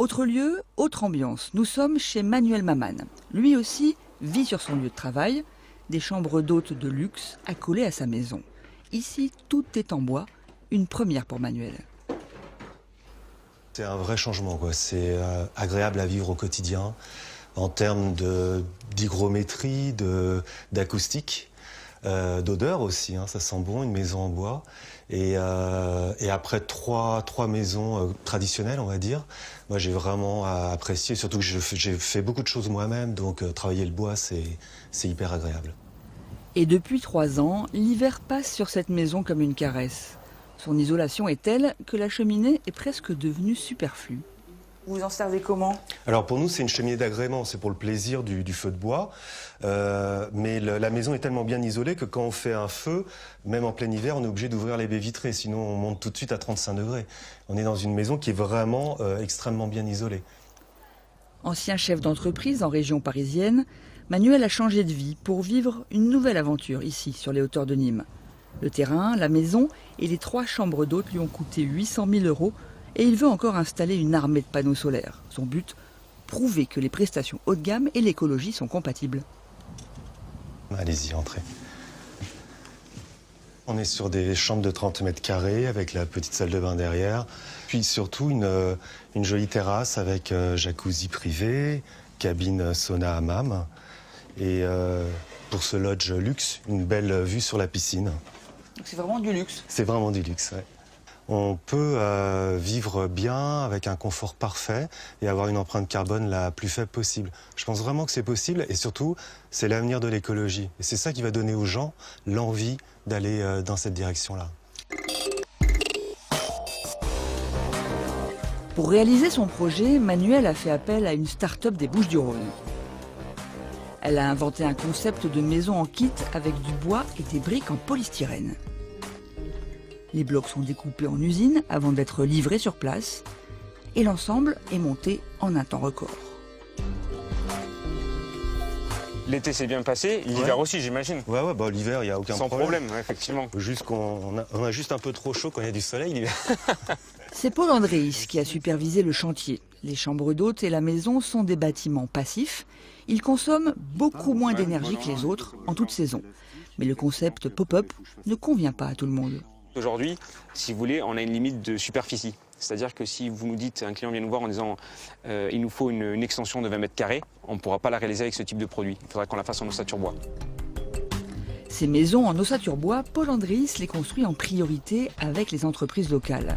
Autre lieu, autre ambiance. Nous sommes chez Manuel Maman. Lui aussi vit sur son lieu de travail, des chambres d'hôtes de luxe accolées à sa maison. Ici, tout est en bois, une première pour Manuel. C'est un vrai changement, quoi. C'est agréable à vivre au quotidien en termes d'hygrométrie, d'acoustique, d'odeur aussi. Hein, ça sent bon, une maison en bois. Et après trois maisons traditionnelles, on va dire, moi j'ai vraiment apprécié, surtout que j'ai fait beaucoup de choses moi-même, donc travailler le bois, c'est hyper agréable. Et depuis 3 ans, l'hiver passe sur cette maison comme une caresse. Son isolation est telle que la cheminée est presque devenue superflue. Vous en servez comment? Alors pour nous, c'est une cheminée d'agrément, c'est pour le plaisir du feu de bois. Mais la maison est tellement bien isolée que quand on fait un feu, même en plein hiver, on est obligé d'ouvrir les baies vitrées, sinon on monte tout de suite à 35 degrés. On est dans une maison qui est vraiment extrêmement bien isolée. Ancien chef d'entreprise en région parisienne, Manuel a changé de vie pour vivre une nouvelle aventure ici, sur les hauteurs de Nîmes. Le terrain, la maison et les 3 chambres d'hôtes lui ont coûté 800 000 € et il veut encore installer une armée de panneaux solaires. Son but, prouver que les prestations haut de gamme et l'écologie sont compatibles. Allez-y, entrez. On est sur des chambres de 30 mètres carrés avec la petite salle de bain derrière. Puis surtout une jolie terrasse avec jacuzzi privé, cabine sauna hammam. Et pour ce lodge luxe, une belle vue sur la piscine. C'est vraiment du luxe. C'est vraiment du luxe, ouais. On peut vivre bien avec un confort parfait et avoir une empreinte carbone la plus faible possible. Je pense vraiment que c'est possible et surtout, c'est l'avenir de l'écologie. Et c'est ça qui va donner aux gens l'envie d'aller dans cette direction-là. Pour réaliser son projet, Manuel a fait appel à une start-up des Bouches-du-Rhône. Elle a inventé un concept de maison en kit avec du bois et des briques en polystyrène. Les blocs sont découpés en usine avant d'être livrés sur place et l'ensemble est monté en un temps record. L'été s'est bien passé, l'hiver aussi j'imagine. Ouais, bah, l'hiver, il n'y a aucun problème. Sans problème, ouais, effectivement. Juste on a juste un peu trop chaud quand il y a du soleil l'hiver. C'est Paul Andréis qui a supervisé le chantier. Les chambres d'hôtes et la maison sont des bâtiments passifs. Ils consomment beaucoup moins d'énergie que les autres en toute saison. Mais le concept pop-up ne convient pas à tout le monde. Aujourd'hui, si vous voulez, on a une limite de superficie. C'est-à-dire que si vous nous dites, un client vient nous voir en disant il nous faut une extension de 20 mètres carrés, on ne pourra pas la réaliser avec ce type de produit. Il faudra qu'on la fasse en ossature bois. Ces maisons en ossature bois, Paul Andréis les construit en priorité avec les entreprises locales.